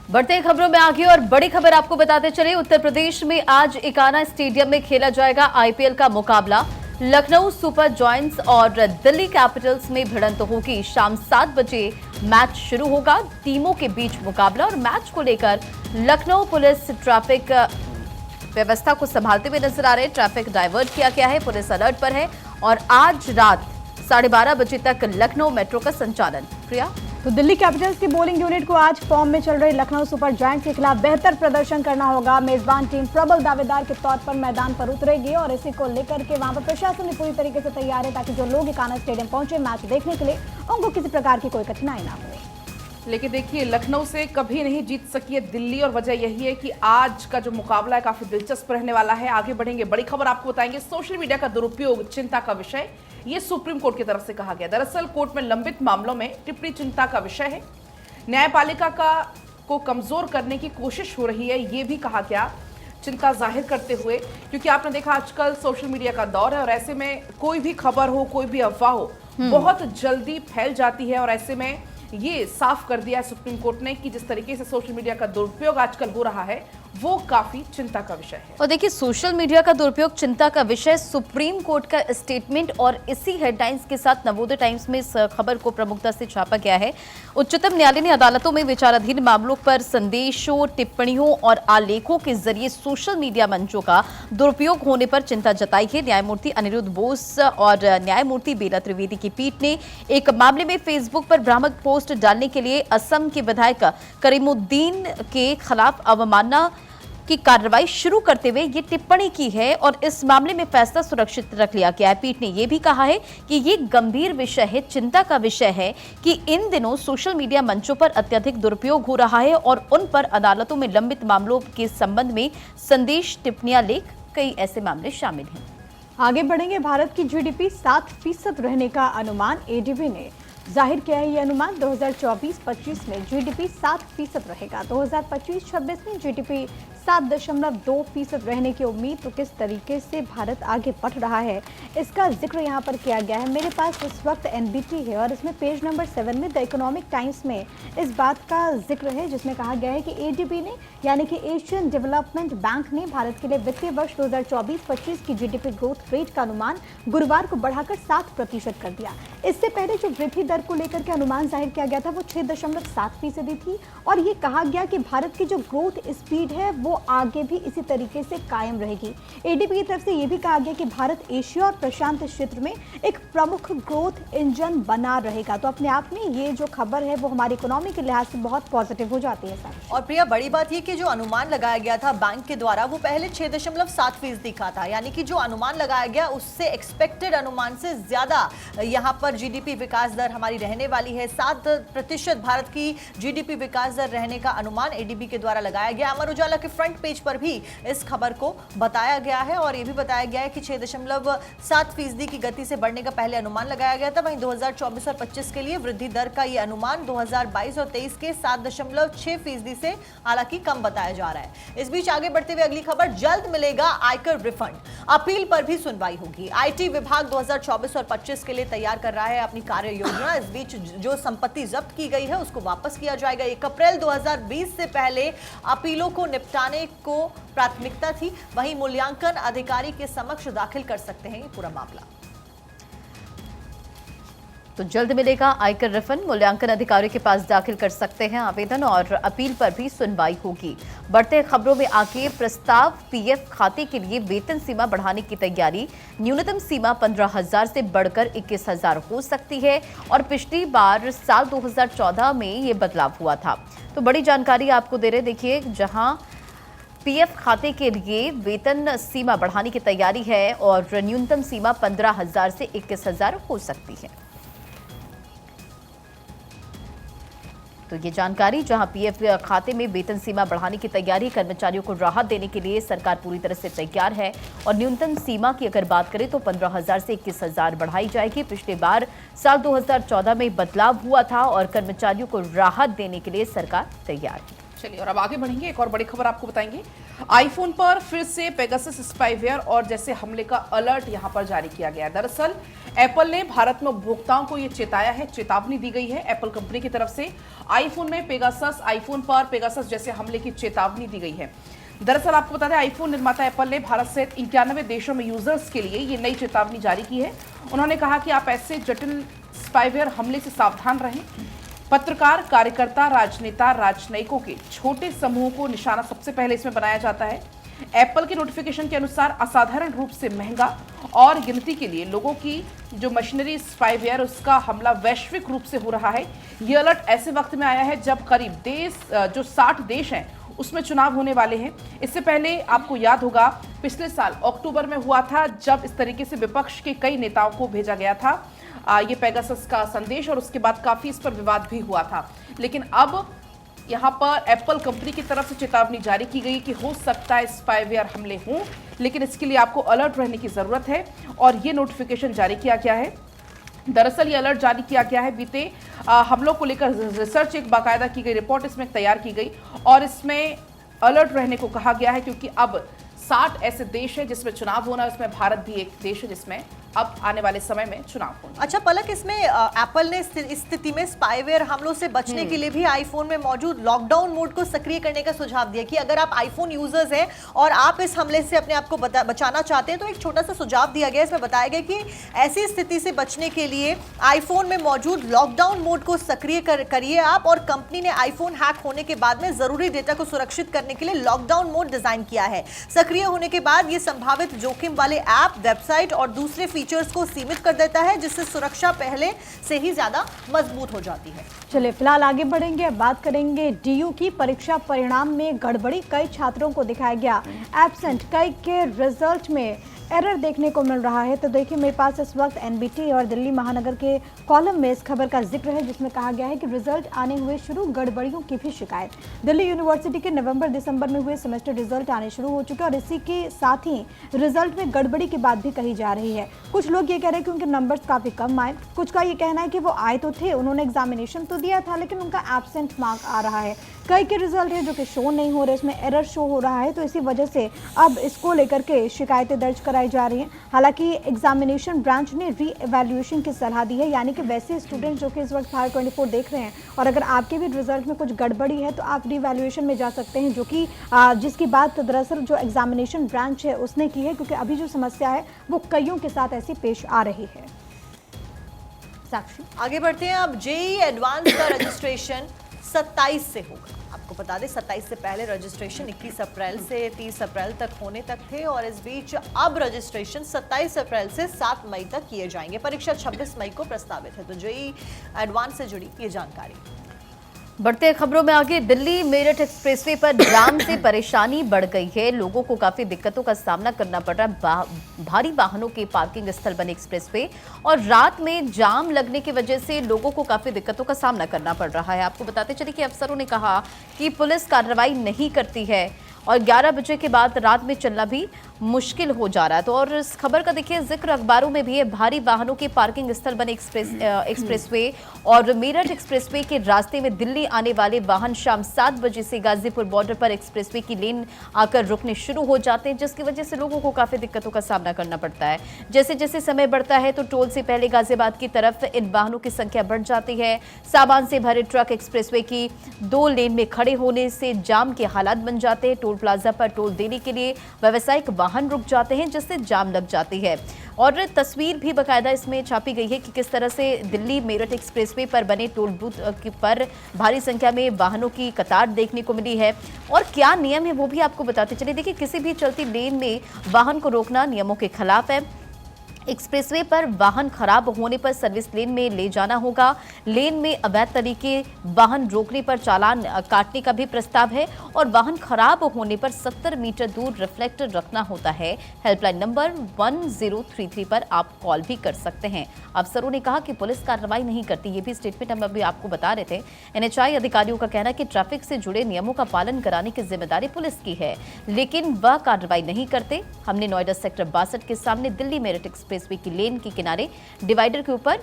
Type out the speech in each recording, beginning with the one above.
बढ़ते खबरों में आगे और बड़ी खबर आपको बताते चले। उत्तर प्रदेश में आज इकाना स्टेडियम में खेला जाएगा आईपीएल का मुकाबला। लखनऊ सुपर जायंट्स और दिल्ली कैपिटल्स में भिड़ंत होगी। शाम 7 बजे मैच शुरू होगा। टीमों के बीच मुकाबला और मैच को लेकर लखनऊ पुलिस ट्रैफिक व्यवस्था को संभालते हुए नजर आ रहे। ट्रैफिक डाइवर्ट किया गया है, पुलिस अलर्ट पर है और आज रात 12:30 बजे तक लखनऊ मेट्रो का संचालन। प्रिया, तो दिल्ली कैपिटल्स की बॉलिंग यूनिट को आज फॉर्म में चल रही लखनऊ सुपर जायंट्स के खिलाफ बेहतर प्रदर्शन करना होगा। मेजबान टीम प्रबल दावेदार के तौर पर मैदान पर उतरेगी और इसी को लेकर के वहां पर प्रशासन भी पूरी तरीके से तैयार है ताकि जो लोग इकाना स्टेडियम पहुंचे मैच देखने के लिए उनको किसी प्रकार की कोई कठिनाई ना हो। लेकिन देखिए, लखनऊ से कभी नहीं जीत सकी है दिल्ली और वजह यही है कि आज का जो मुकाबला है काफी दिलचस्प रहने वाला है। आगे बढ़ेंगे, बड़ी खबर आपको बताएंगे। सोशल मीडिया का दुरुपयोग चिंता का विषय, ये सुप्रीम कोर्ट की तरफ से कहा गया। दरअसल कोर्ट में लंबित मामलों में टिप्पणी चिंता का विषय है। न्यायपालिका को कमजोर करने की कोशिश हो रही है, ये भी कहा गया चिंता जाहिर करते हुए, क्योंकि आपने देखा आजकल सोशल मीडिया का दौर है और ऐसे में कोई भी खबर हो, कोई भी अफवाह हो, बहुत जल्दी फैल जाती है। और ऐसे में ये साफ कर दिया है सुप्रीम कोर्ट ने कि जिस तरीके से सोशल मीडिया का दुरुपयोग आजकल हो रहा है वो काफी चिंता का विषय है। और देखिए, सोशल मीडिया का दुरुपयोग चिंता का विषय, सुप्रीम कोर्ट का स्टेटमेंट और इसी हेडलाइंस के साथ नवोदय टाइम्स में इस खबर को प्रमुखता से छापा गया है। उच्चतम न्यायालय ने अदालतों में विचाराधीन मामलों पर संदेशों, टिप्पणियों और आलेखों के जरिए सोशल मीडिया मंचों का दुरुपयोग होने पर चिंता जताई है। न्यायमूर्ति अनिरुद्ध बोस और न्यायमूर्ति बेला त्रिवेदी की पीठ ने एक मामले में फेसबुक पर भ्रामक पोस्ट डालने के लिए असम के विधायक करीमुद्दीन के खिलाफ अवमानना की कार्रवाई शुरू करते हुए ये टिप्पणी की है और इस मामले में फैसला सुरक्षित रख लिया गया है। पीठ ने यह भी कहा है कि ये गंभीर विषय है, चिंता का विषय है कि इन दिनों सोशल मीडिया मंचों पर अत्यधिक दुरुपयोग हो रहा है और उन पर अदालतों में लंबित मामलों के संबंध में संदेश, टिप्पणियां, लेख, कई ऐसे मामले शामिल हैं। आगे बढ़ेंगे। भारत की जीडीपी 7% रहने का अनुमान एडीबी ने जाहिर किया है। ये अनुमान 2024-25 में जीडीपी 7% रहेगा। 2025-26 में जीडीपी 7.2% रहने की उम्मीद। तो किस तरीके से भारत आगे बढ़ रहा है इसका जिक्र यहाँ पर किया गया है। मेरे पास इस वक्त एनबीटी है और इसमें पेज नंबर 7 में द इकोनॉमिक टाइम्स में इस बात का जिक्र है जिसमें कहा गया है कि एडीबी ने यानी कि एशियन डेवलपमेंट बैंक ने भारत के लिए वित्तीय वर्ष 2024-25 की जीडीपी ग्रोथ रेट का अनुमान गुरुवार को बढ़ाकर 7% कर दिया। इससे पहले जो वृद्धि दर को लेकर के अनुमान जाहिर किया गया था वो 6.7% थी और ये कहा गया कि भारत की जो ग्रोथ स्पीड है वो आगे भी इसी तरीके से कायम रहेगी। एडीबी की तरफ से ये भी कहा गया कि भारत एशिया और प्रशांत क्षेत्र में एक प्रमुख ग्रोथ इंजन बना रहेगा। तो अपने आप में ये जो खबर है वो हमारी इकोनॉमी के लिहाज से बहुत पॉजिटिव हो जाती है। और प्रिया, बड़ी बात ये कि जो अनुमान लगाया गया था बैंक के द्वारा वो पहले 6.7% दिखा था, यानी कि जो अनुमान लगाया गया उससे एक्सपेक्टेड अनुमान से ज्यादा यहाँ पर जीडीपी विकास दर हमारी रहने वाली है। 7% भारत की जीडीपी विकास दर रहने का अनुमान एडीबी के द्वारा लगाया गया। अमर उजाला के फ्रंट पेज पर भी इस खबर को बताया गया है और यह भी बताया गया है कि 6.7% की गति से बढ़ने का पहले अनुमान लगाया गया था। वहीं 2024 और 25 के लिए वृद्धि दर का यह अनुमान 2022 और 23 के 7.6% से हालांकि कम बताया जा रहा है। इस बीच आगे बढ़ते हुए अगली खबर, जल्द मिलेगा आयकर रिफंड, अपील पर भी सुनवाई होगी। आईटी विभाग 2024 और 25 के लिए तैयार कर रहा है अपनी कार्य योजना। इस बीच जो संपत्ति जब्त की गई है उसको वापस किया जाएगा। 1 अप्रैल 2020 से पहले अपीलों को निपटाने को प्राथमिकता थी। वहीं मूल्यांकन अधिकारी के समक्ष दाखिल कर सकते हैं ये पूरा मामला। तो जल्द मिलेगा आयकर रिफंड, मूल्यांकन अधिकारी के पास दाखिल कर सकते हैं आवेदन और अपील पर भी सुनवाई होगी। बढ़ते खबरों में आगे, प्रस्ताव पीएफ खाते के लिए वेतन सीमा बढ़ाने की तैयारी। न्यूनतम सीमा 15,000 से बढ़कर 21,000 हो सकती है और पिछली बार साल 2014 में ये बदलाव हुआ था। तो बड़ी जानकारी आपको दे रहे, देखिए, जहां पीएफ खाते के लिए वेतन सीमा बढ़ाने की तैयारी है और न्यूनतम सीमा 15,000 से 21,000 हो सकती है। तो ये जानकारी, जहां पीएफ खाते में वेतन सीमा बढ़ाने की तैयारी, कर्मचारियों को राहत देने के लिए सरकार पूरी तरह से तैयार है। और न्यूनतम सीमा की अगर बात करें तो 15,000 से 21,000 बढ़ाई जाएगी। पिछले बार साल 2014 में बदलाव हुआ था और कर्मचारियों को राहत देने के लिए सरकार तैयार है। चलिए और अब आगे बढ़ेंगे, एक और बड़ी खबर आपको बताएंगे। आईफोन पर फिर से पेगासस स्पाईवेयर और जैसे हमले का अलर्ट यहां पर जारी किया गया है। दरअसल एप्पल ने भारत में उपभोक्ताओं को यह चेताया है, चेतावनी दी गई है एप्पल कंपनी की तरफ से। आईफोन पर पेगासस जैसे हमले की चेतावनी दी गई है। दरअसल आपको बता दें, आईफोन निर्माता एप्पल ने भारत सहित 91 देशों में यूजर्स के लिए ये नई चेतावनी जारी की है। उन्होंने कहा कि आप ऐसे जटिल स्पाईवेयर हमले से सावधान रहें। पत्रकार, कार्यकर्ता, राजनेता, राजनयिकों के छोटे समूहों को निशाना सबसे पहले इसमें बनाया जाता है। एप्पल के नोटिफिकेशन के अनुसार असाधारण रूप से महंगा और गिनती के लिए लोगों की जो मशीनरी स्पाईवेयर उसका हमला वैश्विक रूप से हो रहा है। यह अलर्ट ऐसे वक्त में आया है जब करीब जो 60 देश हैं उसमें चुनाव होने वाले हैं। इससे पहले आपको याद होगा पिछले साल अक्टूबर में हुआ था जब इस तरीके से विपक्ष के कई नेताओं को भेजा गया था ये पेगासस का संदेश, और उसके बाद काफी इस पर विवाद भी हुआ था। लेकिन अब यहां पर एप्पल कंपनी की तरफ से चेतावनी जारी की गई कि हो सकता है स्पाईवेयर हमले हों, लेकिन इसके लिए आपको अलर्ट रहने की जरूरत है और ये नोटिफिकेशन जारी किया गया है। दरअसल ये अलर्ट जारी किया गया है बीते हमलों को लेकर रिसर्च, एक बाकायदा की गई रिपोर्ट इसमें तैयार की गई और इसमें अलर्ट रहने को कहा गया है क्योंकि अब 60 ऐसे देश हैं जिसमें चुनाव होना है, उसमें भारत भी एक देश है जिसमें अब आने वाले समय में चुनाव होना। अच्छा पलक, इसमें एप्पल ने इस स्थिति में स्पाईवेयर हमलों से बचने के लिए भी आईफोन में मौजूद लॉकडाउन मोड को सक्रिय करने का सुझाव दिया कि अगर आप आईफोन यूजर्स हैं और आप इस हमले से अपने आप को बचाना चाहते हैं तो एक छोटा सा सुझाव दिया गया। इसमें बताया गया कि ऐसी स्थिति से बचने के लिए आईफोन में मौजूद लॉकडाउन मोड को सक्रिय करिए आप, और कंपनी ने आईफोन हैक होने के बाद में जरूरी डेटा को सुरक्षित करने के लिए लॉकडाउन मोड डिजाइन किया है। सक्रिय होने के बाद ये संभावित जोखिम वाले ऐप, वेबसाइट और दूसरे फीचर्स को सीमित कर देता है, जिससे सुरक्षा पहले से ही ज्यादा मजबूत हो जाती है। चलिए फिलहाल आगे बढ़ेंगे, अब बात करेंगे डीयू की। परीक्षा परिणाम में गड़बड़ी, कई छात्रों को दिखाया गया एब्सेंट, कई के रिजल्ट में एरर देखने को मिल रहा है। तो देखिए मेरे पास इस वक्त एनबीटी और दिल्ली महानगर के कॉलम में इस खबर का जिक्र है जिसमें कहा गया है कि रिजल्ट आने हुए शुरू, गड़बड़ियों की भी शिकायत। दिल्ली यूनिवर्सिटी के नवंबर-दिसंबर में हुए सेमेस्टर रिजल्ट आने शुरू हो चुके हैं और इसी के साथ ही रिजल्ट में गड़बड़ी की बात भी कही जा रही है। कुछ लोग ये कह रहे हैं कि उनके नंबर्स काफ़ी कम आए, कुछ का ये कहना है कि वो आए तो थे, उन्होंने एग्जामिनेशन तो दिया था लेकिन उनका एब्सेंट मार्क आ रहा है। कई के रिजल्ट है जो कि शो नहीं हो रहे, इसमें एरर शो हो रहा है। तो इसी वजह से अब इसको लेकर के शिकायतें दर्ज कराई जा रही हैं। हालांकि एग्जामिनेशन ब्रांच ने री एवैल्यूएशन की सलाह दी है, यानी कि वैसे स्टूडेंट जो कि इस वक्त फायर 24 देख रहे हैं और अगर आपके भी रिजल्ट में कुछ गड़बड़ी है तो आप री एवैल्यूएशन में जा सकते हैं, जो कि जिसकी बात दरअसल जो एग्जामिनेशन ब्रांच है उसने की है, क्योंकि अभी जो समस्या है वो कईयों के साथ ऐसी पेश आ रही है। साक्षी, आगे बढ़ते हैं। अब जेईई एडवांस का रजिस्ट्रेशन 27 से होगा। आपको बता दें 27 से पहले रजिस्ट्रेशन 21 अप्रैल से 30 अप्रैल तक होने तक थे और इस बीच अब रजिस्ट्रेशन 27 अप्रैल से 7 मई तक किए जाएंगे। परीक्षा 26 मई को प्रस्तावित है। तो जेईई एडवांस से जुड़ी ये जानकारी। बढ़ते खबरों में आगे, दिल्ली मेरठ एक्सप्रेसवे पर जाम से परेशानी बढ़ गई है। लोगों को काफी दिक्कतों का सामना करना पड़ रहा है। भारी वाहनों के पार्किंग स्थल बने एक्सप्रेसवे और रात में जाम लगने की वजह से लोगों को काफी दिक्कतों का सामना करना पड़ रहा है। आपको बताते चलिए कि अफसरों ने कहा कि पुलिस कार्रवाई नहीं करती है और 11 बजे के बाद रात में चलना भी मुश्किल हो जा रहा है। तो और इस खबर का देखिए जिक्र अखबारों में भी है। भारी वाहनों के पार्किंग स्थल बने एक्सप्रेसवे और मेरठ एक्सप्रेसवे के रास्ते में दिल्ली आने वाले वाहन शाम 7 बजे से गाजीपुर बॉर्डर पर एक्सप्रेसवे की लेन आकर रुकने शुरू हो जाते हैं, जिसकी वजह से लोगों को काफी दिक्कतों का सामना करना पड़ता है। जैसे जैसे समय बढ़ता है तो टोल से पहले गाजियाबाद की तरफ इन वाहनों की संख्या बढ़ जाती है। सामान से भरे ट्रक एक्सप्रेसवे की 2 लेन में खड़े होने से जाम के हालात बन जाते हैं। टोल प्लाजा पर टोल देने के लिए व्यावसायिक वाहन रुक जाते हैं, जिससे जाम लग जाती है। और तस्वीर भी बाकायदा इसमें छापी गई है कि किस तरह से दिल्ली मेरठ एक्सप्रेसवे पर बने टोल बूथ पर भारी संख्या में वाहनों की कतार देखने को मिली है। और क्या नियम है वो भी आपको बताते चले। देखिए किसी भी चलती लेन में वाहन को रोकना नियमों के खिलाफ है। एक्सप्रेसवे पर वाहन खराब होने पर सर्विस लेन में ले जाना होगा। लेन में अवैध तरीके वाहन रोकने पर चालान काटने का भी प्रस्ताव है और वाहन खराब होने पर 70 मीटर दूर रिफ्लेक्टर रखना होता है। हेल्पलाइन नंबर 1033 पर आप कॉल भी कर सकते हैं। अफसरों ने कहा कि पुलिस कार्रवाई नहीं करती, ये भी स्टेटमेंट हम अभी आपको बता रहे थे। एनएचआई अधिकारियों का कहना है कि ट्रैफिक से जुड़े नियमों का पालन कराने की जिम्मेदारी पुलिस की है, लेकिन वह कार्रवाई नहीं करते। हमने नोएडा सेक्टर 62 के सामने दिल्ली मेरठ एक्सप्रेसवे की लेन के किनारे डिवाइडर के ऊपर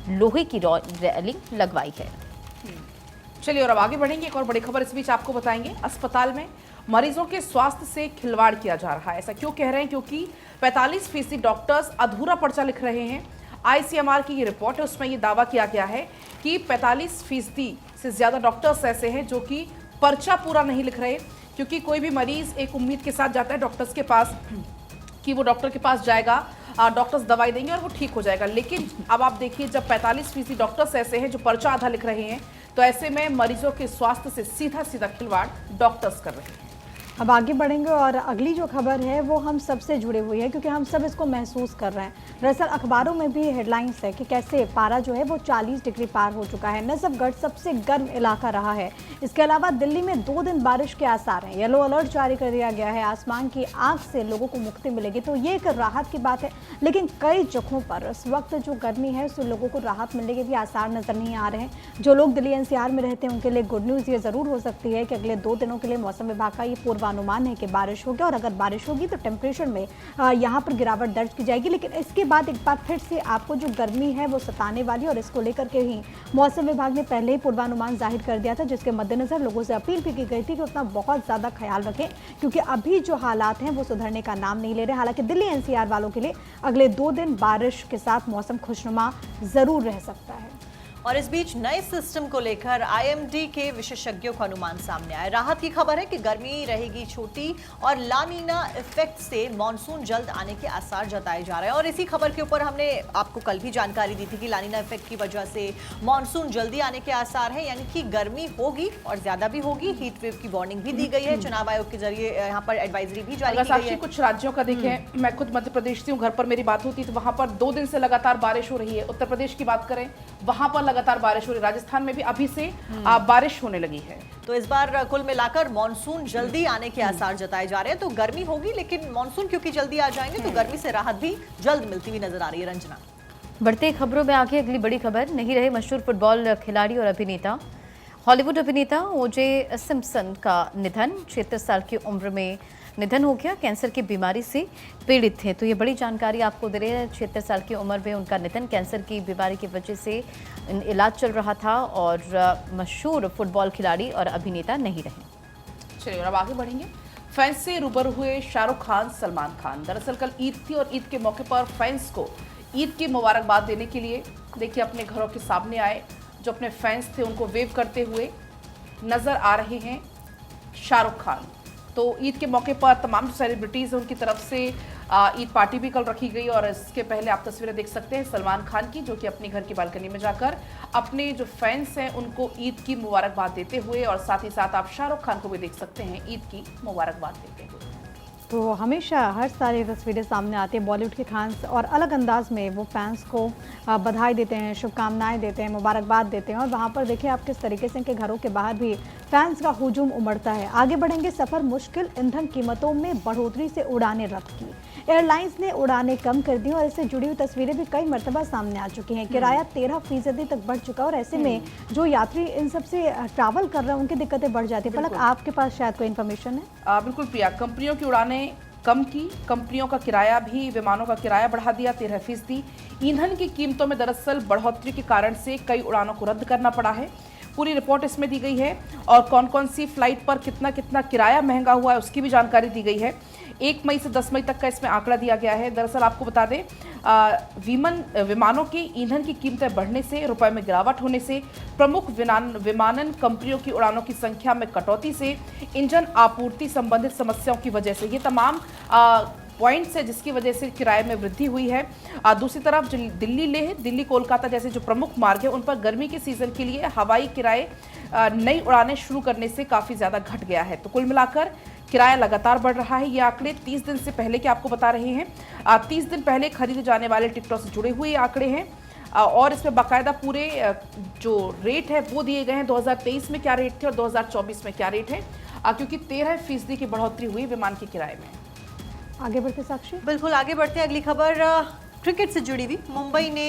लोहे की रेलिंग लगवाई है। चलिए और अब आगे बढ़ेंगे। एक और बड़ी खबर इस बीच आपको बताएंगे। अस्पताल में मरीजों के स्वास्थ्य से खिलवाड़ किया जा रहा है। ऐसा क्यों कह रहे हैं? क्योंकि 45% डॉक्टर्स अधूरा पर्चा लिख रहे हैं। आईसीएमआर की ये रिपोर्ट है, उसमें ये दावा किया गया है कि 45% से ज़्यादा डॉक्टर्स ऐसे हैं जो कि पर्चा पूरा नहीं लिख रहे। क्योंकि कोई भी मरीज एक उम्मीद के साथ जाता है डॉक्टर्स के पास कि वो डॉक्टर के पास जाएगा, डॉक्टर्स दवाई देंगे और वो ठीक हो जाएगा। लेकिन अब आप देखिए, जब 45% डॉक्टर्स ऐसे हैं जो पर्चा आधा लिख रहे हैं, तो ऐसे में मरीजों के स्वास्थ्य से सीधा सीधा खिलवाड़ डॉक्टर्स कर रहे हैं। अब आगे बढ़ेंगे और अगली जो खबर है वो हम सबसे जुड़े हुई है, क्योंकि हम सब इसको महसूस कर रहे हैं। दरअसल अखबारों में भी हेडलाइंस है कि कैसे पारा जो है वो 40 डिग्री पार हो चुका है। नजफगढ़ सबसे गर्म इलाका रहा है। इसके अलावा दिल्ली में 2 दिन बारिश के आसार हैं। येलो अलर्ट जारी कर दिया गया है। आसमान की आग से लोगों को मुक्ति मिलेगी, तो ये एक राहत की बात है। लेकिन कई जगहों पर इस वक्त जो गर्मी है उससे लोगों को राहत मिलने के भी आसार नजर नहीं आ रहे हैं। जो लोग दिल्ली एनसीआर में रहते हैं उनके लिए गुड न्यूज़ ये ज़रूर हो सकती है कि अगले 2 दिनों के लिए मौसम विभाग का ये पूर्वानुमान है कि बारिश होगी, और अगर बारिश होगी तो टेम्परेचर में यहाँ पर गिरावट दर्ज की जाएगी। लेकिन इसके बाद एक बार फिर से आपको जो गर्मी है वो सताने वाली, और इसको लेकर के ही मौसम विभाग ने पहले ही पूर्वानुमान जाहिर कर दिया था, जिसके मद्देनजर लोगों से अपील भी की गई थी कि उतना बहुत ज़्यादा ख्याल रखें, क्योंकि अभी जो हालात हैं वो सुधरने का नाम नहीं ले रहे। हालांकि दिल्ली एनसीआर वालों के लिए अगले 2 दिन बारिश के साथ मौसम खुशनुमा ज़रूर रह सकता है। और इस बीच नए सिस्टम को लेकर आईएमडी के विशेषज्ञों का अनुमान सामने आया। राहत की खबर है कि गर्मी रहेगी छोटी और लानीना इफेक्ट से मॉनसून जल्द आने के आसार जताए जा रहे हैं। और इसी खबर के ऊपर हमने आपको कल भी जानकारी दी थी कि लानीना इफेक्ट की वजह से मॉनसून जल्दी आने के आसार हैं, यानी कि गर्मी होगी और ज्यादा भी होगी। हीट वेव की वार्निंग भी दी गई है। चुनाव आयोग के जरिए यहाँ पर एडवाइजरी भी जारी की गई है। कुछ राज्यों का देखें, मैं खुद मध्य प्रदेश से हूँ, घर पर मेरी बात होती है तो वहां पर 2 दिन से लगातार बारिश हो रही है। उत्तर प्रदेश की बात करें, वहां पर लगातार बारिश हो रही है। राजस्थान में भी अभी से बारिश होने लगी है। तो इस बार कुल मिलाकर मॉनसून जल्दी आने के आसार जताए जा रहे हैं। तो गर्मी होगी, लेकिन मॉनसून क्योंकि जल्दी आ जाएंगे तो गर्मी से राहत भी जल्द मिलती हुई नजर आ रही है। रंजना, बढ़ते खबरों में आगे अगली बड़ी खबर। नहीं रहे मशहूर फुटबॉल खिलाड़ी और अभिनेता। हॉलीवुड अभिनेता ओजे सिम्पसन का निधन, 76 साल की उम्र में निधन हो गया। कैंसर की बीमारी से पीड़ित थे। तो ये बड़ी जानकारी आपको दे रहे हैं। 76 साल की उम्र में उनका निधन, कैंसर की बीमारी की वजह से इलाज चल रहा था, और मशहूर फुटबॉल खिलाड़ी और अभिनेता नहीं रहे। चलिए और अब आगे बढ़ेंगे। फैंस से रूबरू हुए शाहरुख खान, सलमान खान। दरअसल कल ईद थी और ईद के मौके पर फैंस को ईद की मुबारकबाद देने के लिए देखिए अपने घरों के सामने आए। जो अपने फैंस थे उनको वेव करते हुए नजर आ रहे हैं शाहरुख खान। तो ईद के मौके पर तमाम सेलिब्रिटीज़ हैं उनकी तरफ से ईद पार्टी भी कल रखी गई। और इसके पहले आप तस्वीरें देख सकते हैं सलमान खान की, जो कि अपने घर की बालकनी में जाकर अपने जो फैंस हैं उनको ईद की मुबारकबाद देते हुए, और साथ ही साथ आप शाहरुख खान को भी देख सकते हैं ईद की मुबारकबाद देते हुए। तो हमेशा हर सारी तस्वीरें सामने आती हैं बॉलीवुड के खान्स, और अलग अंदाज में वो फैंस को बधाई देते हैं, शुभकामनाएं देते हैं, मुबारकबाद देते हैं। और वहाँ पर देखिए आप किस तरीके से इनके घरों के बाहर भी फैंस का हुजूम उमड़ता है। आगे बढ़ेंगे। सफ़र मुश्किल, ईंधन कीमतों में बढ़ोतरी से उड़ानें रद्द की। एयरलाइंस ने उड़ानें कम कर दी, और इससे जुड़ी हुई तस्वीरें भी कई मरतबा सामने आ चुकी हैं। किराया 13% तक बढ़ चुका, और ऐसे में जो यात्री इन सब से ट्रैवल कर रहे हैं उनकी दिक्कतें बढ़ जाती है। पलक, आपके पास शायद कोई इन्फॉर्मेशन है? बिल्कुल प्रिया, कंपनियों की उड़ानें कम की, कंपनियों का किराया भी, विमानों का किराया बढ़ा दिया 13%। ईंधन की कीमतों में दरअसल बढ़ोतरी के कारण से कई उड़ानों को रद्द करना पड़ा है। पूरी रिपोर्ट इसमें दी गई है, और कौन कौन सी फ्लाइट पर कितना कितना किराया महंगा हुआ है उसकी भी जानकारी दी गई है। 1 मई से 10 मई तक का इसमें आंकड़ा दिया गया है। दरअसल आपको बता दें, विमानों की ईंधन की कीमतें बढ़ने से, रुपए में गिरावट होने से, प्रमुख विमानन कंपनियों की उड़ानों की संख्या में कटौती से, इंजन आपूर्ति संबंधित समस्याओं की वजह से, ये तमाम पॉइंट्स है जिसकी वजह से किराए में वृद्धि हुई है। दूसरी तरफ दिल्ली लेह, दिल्ली कोलकाता जैसे जो प्रमुख मार्ग है उन पर गर्मी के सीजन के लिए हवाई किराए नई उड़ानें शुरू करने से काफ़ी ज़्यादा घट गया है। तो कुल मिलाकर किराया लगातार बढ़ रहा है। ये आंकड़े 30 दिन से पहले के आपको बता रहे हैं। 30 दिन पहले खरीदे जाने वाले टिकटों से जुड़े हुए आंकड़े हैं, और इसमें बाकायदा पूरे जो रेट है वो दिए गए हैं। 2023 में क्या रेट थे और 2024 में क्या रेट है, क्योंकि 13% की बढ़ोतरी हुई विमान के किराए में। आगे बढ़ते साक्षी। बिल्कुल आगे बढ़ते हैं। अगली खबर क्रिकेट से जुड़ी हुई। मुंबई ने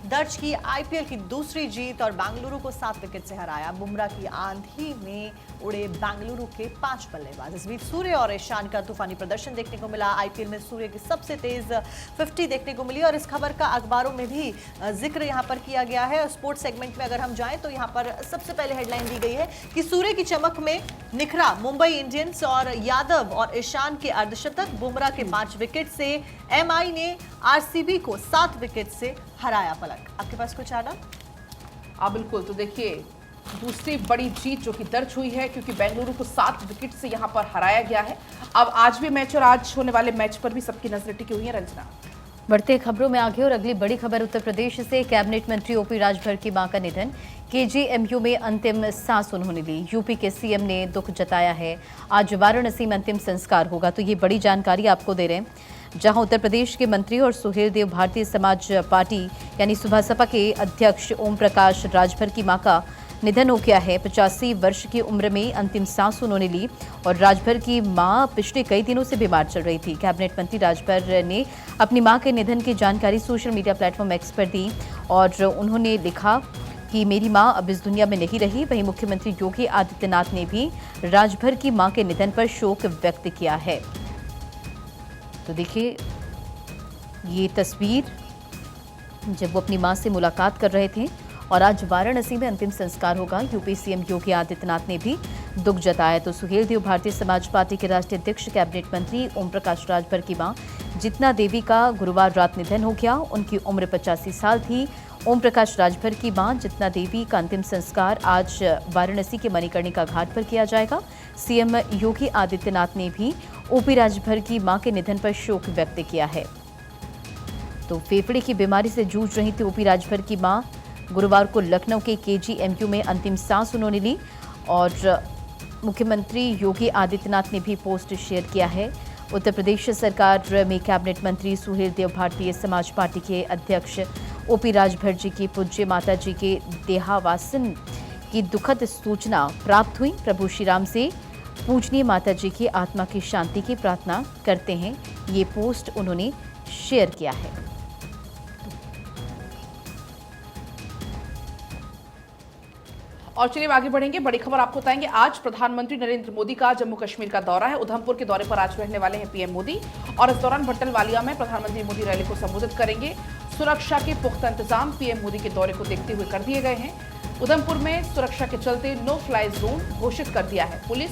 दर्ज की आईपीएल की दूसरी जीत और बेंगलुरु को 7 विकेट से हराया। बुमराह की आंधी में उड़े बेंगलुरु के 5 बल्लेबाज। इस बीच सूर्य और ईशान का तूफानी प्रदर्शन देखने को मिला। आईपीएल में सूर्य की सबसे तेज 50 देखने को मिली और इस खबर का अखबारों में भी जिक्र यहां पर किया गया है। स्पोर्ट्स सेगमेंट में अगर हम जाएं तो यहां पर सबसे पहले हेडलाइन दी गई है कि सूर्य की चमक में निखरा मुंबई इंडियंस और यादव और ईशान के अर्धशतक। बुमराह के 5 विकेट से एमआई ने आरसीबी को 7 विकेट से हराया। पलक, आपके पास कुछ आना? बिल्कुल। तो देखिए, दूसरी बड़ी जीत जो कि दर्ज हुई है, क्योंकि बेंगलुरु को 7 विकेट से यहां पर हराया गया है। अब आज भी मैच और आज होने वाले मैच पर भी सबकी नजर टिकी हुई है। रंजना, बढ़ते खबरों में आगे और अगली बड़ी खबर उत्तर प्रदेश से। कैबिनेट मंत्री ओपी राजभर की मां का निधन। केजीएमयू में अंतिम सांस उन्होंने ली। यूपी के सीएम ने दुख जताया है। आज वाराणसी में अंतिम संस्कार होगा। तो ये बड़ी जानकारी आपको दे रहे हैं, जहां उत्तर प्रदेश के मंत्री और सुहेलदेव भारतीय समाज पार्टी यानी सुभासपा के अध्यक्ष ओम प्रकाश राजभर की मां का निधन हो गया है। 85 वर्ष की उम्र में अंतिम सांस उन्होंने ली और राजभर की मां पिछले कई दिनों से बीमार चल रही थी। कैबिनेट मंत्री राजभर ने अपनी मां के निधन की जानकारी सोशल मीडिया प्लेटफॉर्म एक्स पर दी और उन्होंने लिखा कि मेरी मां अब इस दुनिया में नहीं रही। वहीं मुख्यमंत्री योगी आदित्यनाथ ने भी राजभर की मां के निधन पर शोक व्यक्त किया है। तो देखिए ये तस्वीर जब वो अपनी मां से मुलाकात कर रहे थे और आज वाराणसी में अंतिम संस्कार होगा। यूपी सीएम योगी आदित्यनाथ ने भी दुख जताया। तो सुहेलदेव भारतीय समाज पार्टी के राष्ट्रीय अध्यक्ष कैबिनेट मंत्री ओम प्रकाश राजभर की मां जितना देवी का गुरुवार रात निधन हो गया। उनकी उम्र 85 साल थी। ओम प्रकाश राजभर की मां जितना देवी का अंतिम संस्कार आज वाराणसी के मणिकर्णिका घाट पर किया जाएगा। सीएम योगी आदित्यनाथ ने भी ओपी राजभर की मां के निधन पर शोक व्यक्त किया है। तो फेफड़े की बीमारी से जूझ रही थी ओपी राजभर की मां। गुरुवार को लखनऊ के केजीएमयू में अंतिम सांस उन्होंने ली और मुख्यमंत्री योगी आदित्यनाथ ने भी पोस्ट शेयर किया है। उत्तर प्रदेश सरकार में कैबिनेट मंत्री सुहेलदेव भारतीय समाज पार्टी के अध्यक्ष ओपी राजभर जी की पूज्य माता जी के देहावसान की दुखद सूचना प्राप्त हुई। प्रभु श्री राम से पूजनीय माता जी की आत्मा की शांति की प्रार्थना करते हैं। ये पोस्ट उन्होंने शेयर किया है। और चलिए आगे बढ़ेंगे। बड़ी खबर आपको बताएंगे। आज प्रधानमंत्री नरेंद्र मोदी का जम्मू कश्मीर का दौरा है। उधमपुर के दौरे पर आज रहने वाले हैं पीएम मोदी और इस दौरान भट्टलवालिया में प्रधानमंत्री मोदी रैली को संबोधित करेंगे। सुरक्षा के पुख्ता इंतजाम पीएम मोदी के दौरे को देखते हुए कर दिए गए हैं। उधमपुर में सुरक्षा के चलते नो फ्लाई जोन घोषित कर दिया है। पुलिस,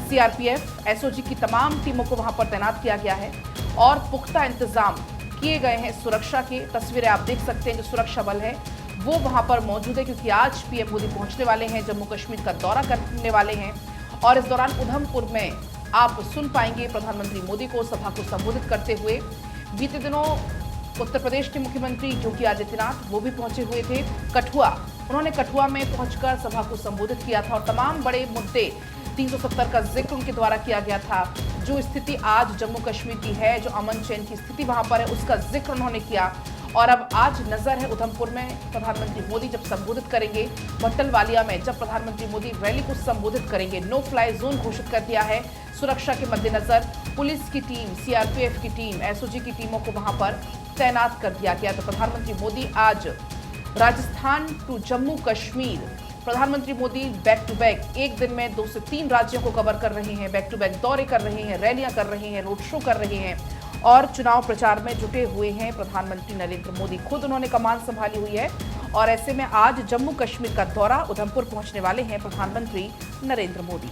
सीआरपीएफ, एसओजी की तमाम टीमों को वहां पर तैनात किया गया है और पुख्ता इंतजाम किए गए हैं सुरक्षा के। तस्वीरें आप देख सकते हैं, जो सुरक्षा बल है वो वहां पर मौजूद है, क्योंकि आज पीएम मोदी पहुंचने वाले हैं, जम्मू कश्मीर का दौरा करने वाले हैं। और इस दौरान उधमपुर में आप सुन पाएंगे प्रधानमंत्री मोदी को सभा को संबोधित करते हुए। बीते दिनों उत्तर प्रदेश के मुख्यमंत्री योगी आदित्यनाथ वो भी पहुंचे हुए थे कठुआ। उन्होंने कठुआ में पहुंचकर सभा को संबोधित किया था और तमाम बड़े मुद्दे 370 का जिक्र उनके द्वारा किया गया था। जो स्थिति आज जम्मू कश्मीर की है, जो अमन चैन की स्थिति वहां पर है, उसका जिक्र उन्होंने किया। और अब आज नजर है उधमपुर में प्रधानमंत्री मोदी जब संबोधित करेंगे। भट्टलवालिया में जब प्रधानमंत्री मोदी रैली को संबोधित करेंगे। नो फ्लाई जोन घोषित कर दिया है। सुरक्षा के मद्देनजर पुलिस की टीम, सीआरपीएफ की टीम, एसओजी की टीमों को वहां पर तैनात कर दिया गया। तो प्रधानमंत्री मोदी आज राजस्थान टू जम्मू कश्मीर, प्रधानमंत्री मोदी बैक टू बैक एक दिन में 2 से 3 राज्यों को कवर कर रहे हैं। बैक टू बैक दौरे कर रहे हैं, रैलियां कर रहे हैं, रोड शो कर रहे हैं और चुनाव प्रचार में जुटे हुए हैं प्रधानमंत्री नरेंद्र मोदी। खुद उन्होंने कमान संभाली हुई है और ऐसे में आज जम्मू कश्मीर का दौरा, उधमपुर पहुंचने वाले हैं प्रधानमंत्री नरेंद्र मोदी।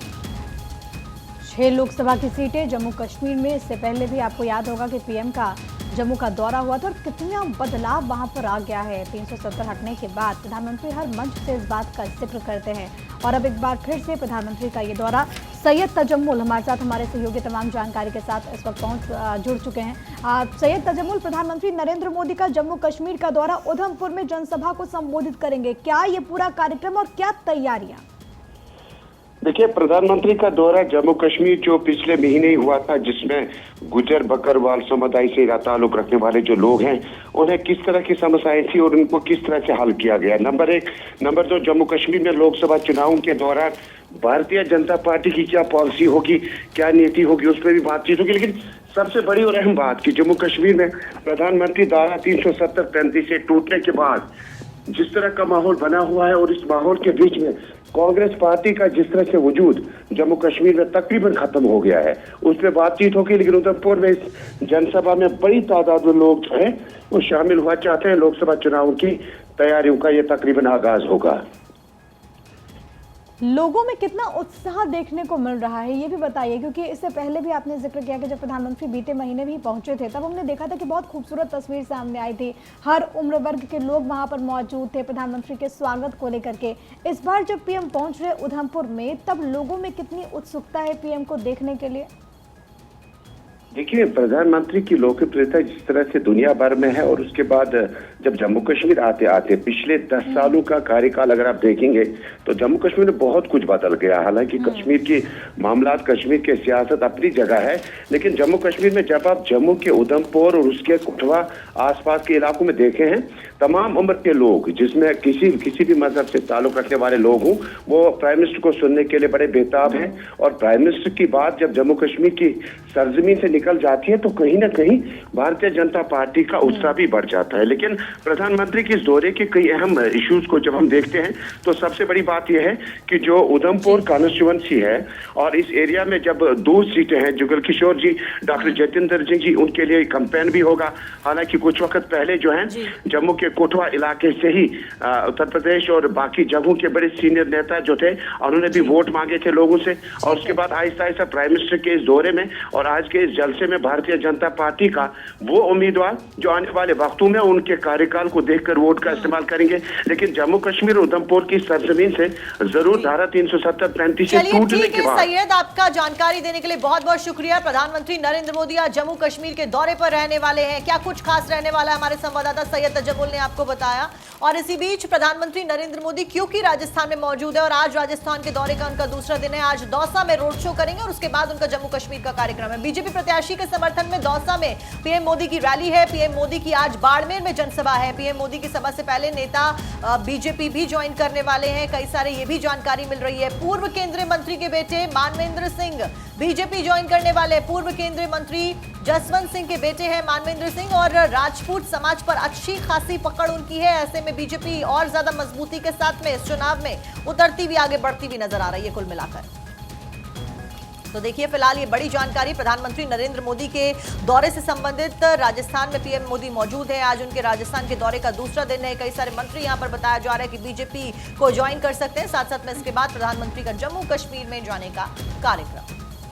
6 लोकसभा की सीटें जम्मू कश्मीर में। इससे पहले भी आपको याद होगा कि पीएम का जम्मू का दौरा हुआ था और कितना बदलाव वहां पर आ गया है। 370 हटने के बाद प्रधानमंत्री हर मंच से इस बात का जिक्र करते हैं और अब एक बार फिर से प्रधानमंत्री का ये दौरा। सैयद तजम्मुल हमारे साथ, हमारे सहयोगी तमाम जानकारी के साथ इस वक्त जुड़ चुके हैं। सैयद तजम्मुल, प्रधानमंत्री नरेंद्र मोदी का जम्मू कश्मीर का दौरा, उधमपुर में जनसभा को संबोधित करेंगे, क्या ये पूरा कार्यक्रम और क्या तैयारियां? देखिए, प्रधानमंत्री का दौरा जम्मू कश्मीर जो पिछले महीने ही हुआ था, जिसमें गुजर बकरवाल समुदाय से ताल्लुक रखने वाले जो लोग हैं, उन्हें किस तरह की समस्याएं थी और उनको किस तरह से हल किया गया। नंबर 1। नंबर 2, जम्मू कश्मीर में लोकसभा चुनावों के दौरान भारतीय जनता पार्टी की क्या पॉलिसी होगी, क्या नीति होगी, उस पर भी बातचीत होगी। लेकिन सबसे बड़ी और अहम बात कि जम्मू कश्मीर में प्रधानमंत्री धारा 370-35 से टूटने के बाद जिस तरह का माहौल बना हुआ है और इस माहौल के बीच में कांग्रेस पार्टी का जिस तरह से वजूद जम्मू कश्मीर में तकरीबन खत्म हो गया है, उस पर बातचीत होगी। लेकिन उधमपुर में इस जनसभा में बड़ी तादाद में लोग जो है वो शामिल हुआ चाहते हैं। लोकसभा चुनाव की तैयारियों का ये तकरीबन आगाज होगा। लोगों में कितना उत्साह देखने को मिल रहा है ये भी बताइए, क्योंकि इससे पहले भी आपने जिक्र किया कि जब प्रधानमंत्री बीते महीने भी पहुंचे थे तब हमने देखा था कि बहुत खूबसूरत तस्वीर सामने आई थी। हर उम्र वर्ग के लोग वहां पर मौजूद थे प्रधानमंत्री के स्वागत को लेकर के। इस बार जब पीएम पहुंच रहे उधमपुर में, तब लोगों में कितनी उत्सुकता है पीएम को देखने के लिए? देखिए, प्रधानमंत्री की लोकप्रियता जिस तरह से दुनिया भर में है और उसके बाद जब जम्मू कश्मीर आते आते पिछले 10 सालों का कार्यकाल अगर आप देखेंगे तो जम्मू कश्मीर में बहुत कुछ बदल गया। हालांकि कश्मीर की मामलात, कश्मीर की सियासत अपनी जगह है, लेकिन जम्मू कश्मीर में जब आप जम्मू के उधमपुर और उसके कठुआ आसपास के इलाकों में देखे हैं, तमाम उम्र के लोग जिसमें किसी भी मजहब से ताल्लुक रखने वाले लोग हों, वो प्राइम मिनिस्टर को सुनने के लिए बड़े बेताब हैं। और प्राइम मिनिस्टर की बात जब जम्मू कश्मीर की सरजमीन से निकल जाती है तो कहीं ना कहीं भारतीय जनता पार्टी का उत्साह भी बढ़ जाता है। लेकिन प्रधानमंत्री के इस दौरे के कई अहम इश्यूज को जब हम देखते हैं तो सबसे बड़ी बात यह है कि जो उधमपुर कॉन्स्टिट्यूएंसी है और इस एरिया में जब 2 सीटें हैं, जुगल किशोर जी, डॉक्टर जतेंद्र सिंह जी, उनके लिए कैंपेन भी होगा। हालांकि कुछ वक्त पहले जो है जम्मू के कोटवा इलाके से ही उत्तर प्रदेश और बाकी जगहों के बड़े सीनियर नेता जो थे उन्होंने भी वोट मांगे थे लोगों से, और उसके बाद आहिस्ता आहिस्ता प्राइम मिनिस्टर के इस दौरे में और आज के इस जलसे में भारतीय जनता पार्टी का वो उम्मीदवार जो आने वाले वक्तों में उनके कार्यकाल को देखकर वोट का इस्तेमाल करेंगे। लेकिन जम्मू कश्मीर और उधमपुर की सरजमीन से जरूर धारा 370-35 से टूटने के बाद। सैयद, आपका जानकारी देने के लिए बहुत बहुत शुक्रिया। प्रधानमंत्री नरेंद्र मोदी आज जम्मू कश्मीर के दौरे पर रहने वाले हैं, क्या कुछ खास रहने वाला है हमारे संवाददाता सैयद तजमुल ने आपको बताया। और इसी बीच प्रधानमंत्री नरेंद्र मोदी क्योंकि राजस्थान में मौजूद है और आज राजस्थान के दौरे का उनका दूसरा दिन है, आज दौसा में रोड शो करेंगे और उसके बाद उनका जम्मू कश्मीर का कार्यक्रम है। बीजेपी प्रत्याशी के समर्थन में दौसा में पीएम मोदी की रैली है। पीएम मोदी की आज बाड़मेर में जनसभा है। पीएम मोदी की सभा से पहले नेता बीजेपी भी ज्वाइन करने वाले हैं, कई सारे ये भी जानकारी मिल रही है। पूर्व केंद्रीय मंत्री के बेटे मानवेंद्र सिंह बीजेपी ज्वाइन करने वाले। पूर्व केंद्रीय मंत्री जसवंत सिंह के बेटे हैं मानवेंद्र सिंह और राजपूत समाज पर अच्छी खासी पकड़ उनकी है। ऐसे में बीजेपी और ज्यादा मजबूती के साथ में इस चुनाव में उतरती हुई, आगे बढ़ती हुई नजर आ रही है कुल मिलाकर। तो देखिए, फिलहाल ये बड़ी जानकारी प्रधानमंत्री नरेंद्र मोदी के दौरे से संबंधित। राजस्थान में पीएम मोदी मौजूद है, आज उनके राजस्थान के दौरे का दूसरा दिन है। कई सारे मंत्री यहां पर बताया जा रहा है कि बीजेपी को ज्वाइन कर सकते हैं। साथ साथ में इसके बाद प्रधानमंत्री का जम्मू कश्मीर में जाने का कार्यक्रम।